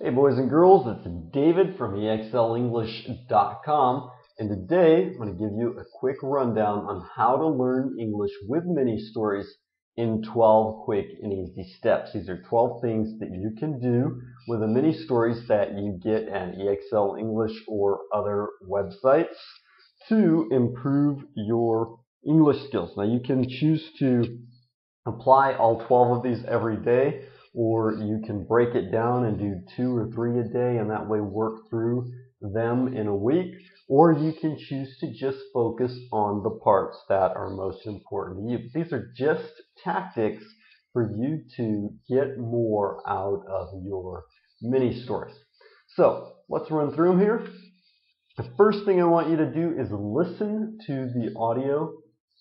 Hey boys and girls, it's David from excelenglish.com, and today I'm going to give you a quick rundown on how to learn English with mini stories in 12 quick and easy steps. These are 12 things that you can do with the mini stories that you get at EXL English or other websites to improve your English skills. Now you can choose to apply all 12 of these every day, or you can break it down and do 2 or 3 a day and that way work through them in a week, or you can choose to just focus on the parts that are most important to you. These are just tactics for you to get more out of your mini stories. So let's run through them here. The first thing I want you to do is listen to the audio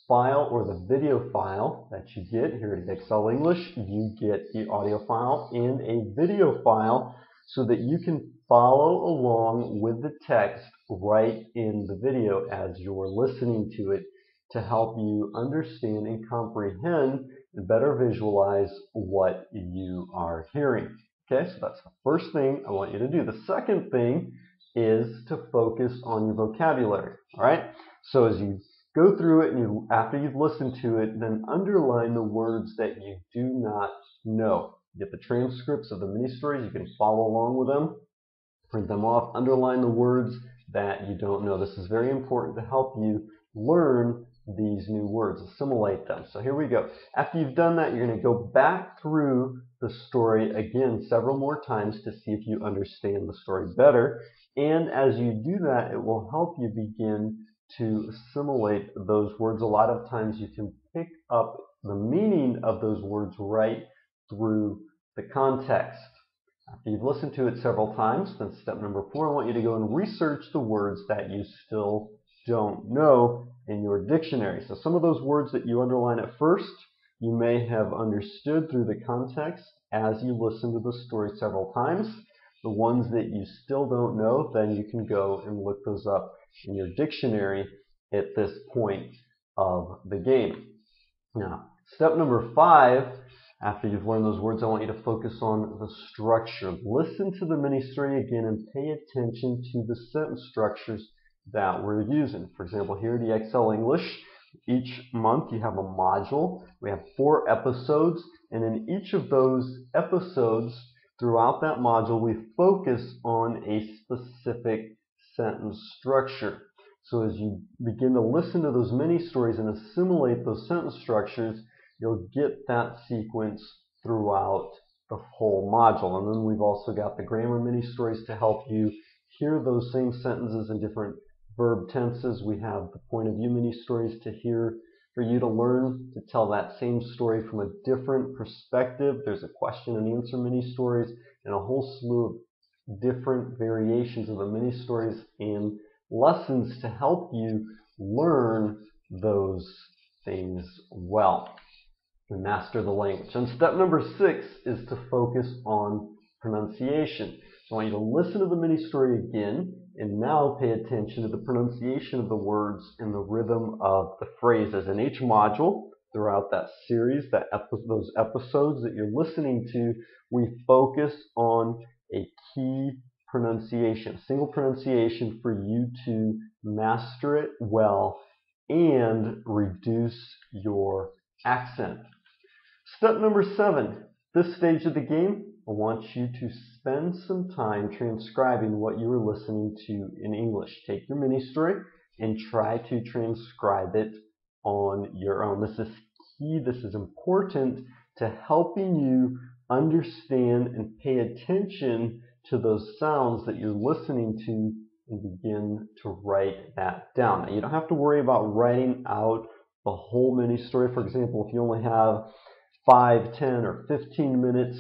file or the video file that you get here at EXL English. You get the audio file and a video file so that you can follow along with the text right in the video as you're listening to it to help you understand and comprehend and better visualize what you are hearing. Okay, so that's the first thing I want you to do. The second thing is to focus on your vocabulary. All right, so as you go through it and after you've listened to it, then underline the words that you do not know. You get the transcripts of the mini stories. You can follow along with them, print them off, underline the words that you don't know. This is very important to help you learn these new words, assimilate them. So here we go. After you've done that, you're going to go back through the story again several more times to see if you understand the story better. And as you do that, it will help you begin to assimilate those words. A lot of times you can pick up the meaning of those words right through the context. After you've listened to it several times, then step number 4, I want you to go and research the words that you still don't know in your dictionary. So some of those words that you underline at first, you may have understood through the context as you listen to the story several times. The ones that you still don't know, then you can go and look those up in your dictionary at this point of the game. Now, step number 5, after you've learned those words, I want you to focus on the structure. Listen to the mini story again and pay attention to the sentence structures that we're using. For example, here at EXL English, each month you have a module. We have 4 episodes, and in each of those episodes, throughout that module, we focus on a specific sentence structure. So as you begin to listen to those mini stories and assimilate those sentence structures, you'll get that sequence throughout the whole module. And then we've also got the grammar mini stories to help you hear those same sentences in different verb tenses. We have the point of view mini stories to hear, for you to learn to tell that same story from a different perspective. There's a question and answer mini stories and a whole slew of different variations of the mini stories and lessons to help you learn those things well and master the language. And step number 6 is to focus on pronunciation. So I want you to listen to the mini story again and now pay attention to the pronunciation of the words and the rhythm of the phrases. In each module, throughout that series, those episodes that you're listening to, we focus on a key pronunciation, a single pronunciation for you to master it well and reduce your accent. Step number 7, this stage of the game, I want you to spend some time transcribing what you are listening to in English. Take your mini story and try to transcribe it on your own. This is key. This is important to helping you understand and pay attention to those sounds that you're listening to and begin to write that down. Now, you don't have to worry about writing out the whole mini story. For example, if you only have 5, 10, or 15 minutes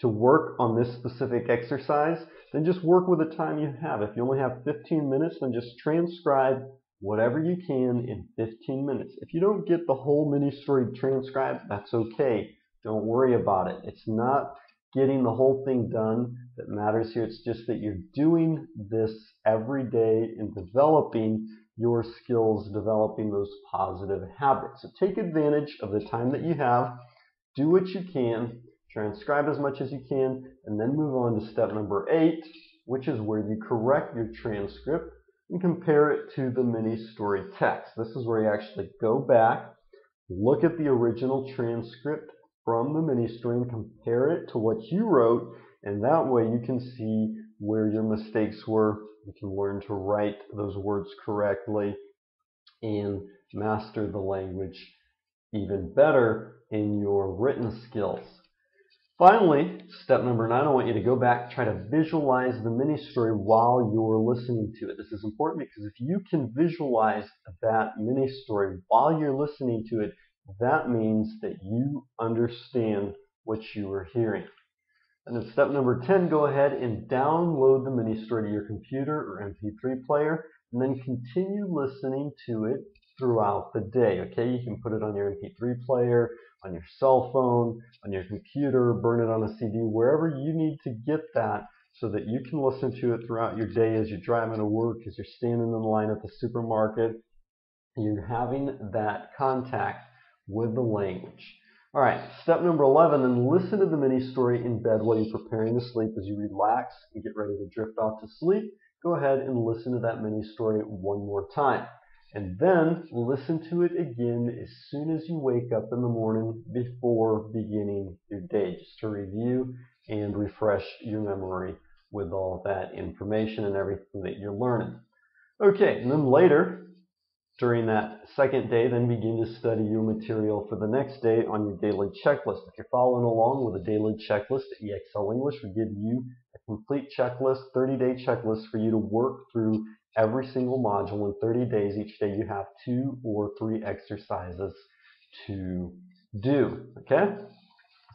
to work on this specific exercise, then just work with the time you have. If you only have 15 minutes, then just transcribe whatever you can in 15 minutes. If you don't get the whole mini story transcribed, that's okay. Don't worry about it. It's not getting the whole thing done that matters here. It's just that you're doing this every day and developing your skills, developing those positive habits. So take advantage of the time that you have. Do what you can. transcribe as much as you can, and then move on to step number 8, which is where you correct your transcript and compare it to the mini story text. This is where you actually go back, look at the original transcript from the mini story and compare it to what you wrote, and that way you can see where your mistakes were. You can learn to write those words correctly and master the language even better in your written skills. Finally, step number 9, I want you to go back, try to visualize the mini story while you're listening to it. This is important because if you can visualize that mini story while you're listening to it, that means that you understand what you are hearing. And then step number 10, go ahead and download the mini story to your computer or MP3 player, and then continue listening to it throughout the day. Okay, you can put it on your MP3 player, on your cell phone, on your computer, burn it on a CD, wherever you need to get that so that you can listen to it throughout your day as you're driving to work, as you're standing in line at the supermarket. You're having that contact with the language. All right, step number 11, then listen to the mini story in bed while you're preparing to sleep. As you relax and get ready to drift off to sleep, go ahead and listen to that mini story one more time. And then listen to it again as soon as you wake up in the morning before beginning your day, just to review and refresh your memory with all that information and everything that you're learning. Okay, and then later, during that second day, then begin to study your material for the next day on your daily checklist. If you're following along with a daily checklist, EXL English would give you a complete checklist, 30-day checklist for you to work through every single module in 30 days. Each day you have 2 or 3 exercises to do. Okay?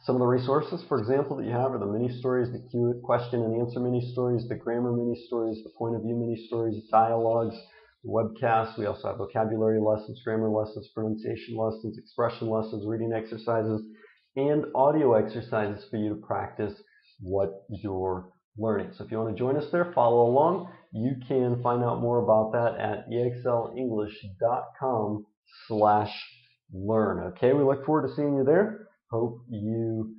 Some of the resources, for example, that you have are the mini stories, the question and answer mini stories, the grammar mini stories, the point of view mini stories, dialogues, webcasts. We also have vocabulary lessons, grammar lessons, pronunciation lessons, expression lessons, reading exercises, and audio exercises for you to practice what you're learning. So if you want to join us there, follow along. You can find out more about that at exlenglish.com/learn. Okay, we look forward to seeing you there. Hope you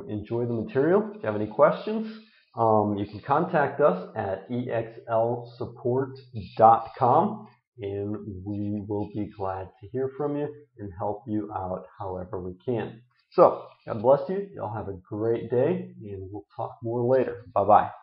enjoy the material. If you have any questions, you can contact us at exlsupport.com, and we will be glad to hear from you and help you out however we can. So, God bless you. Y'all have a great day, and we'll talk more later. Bye-bye.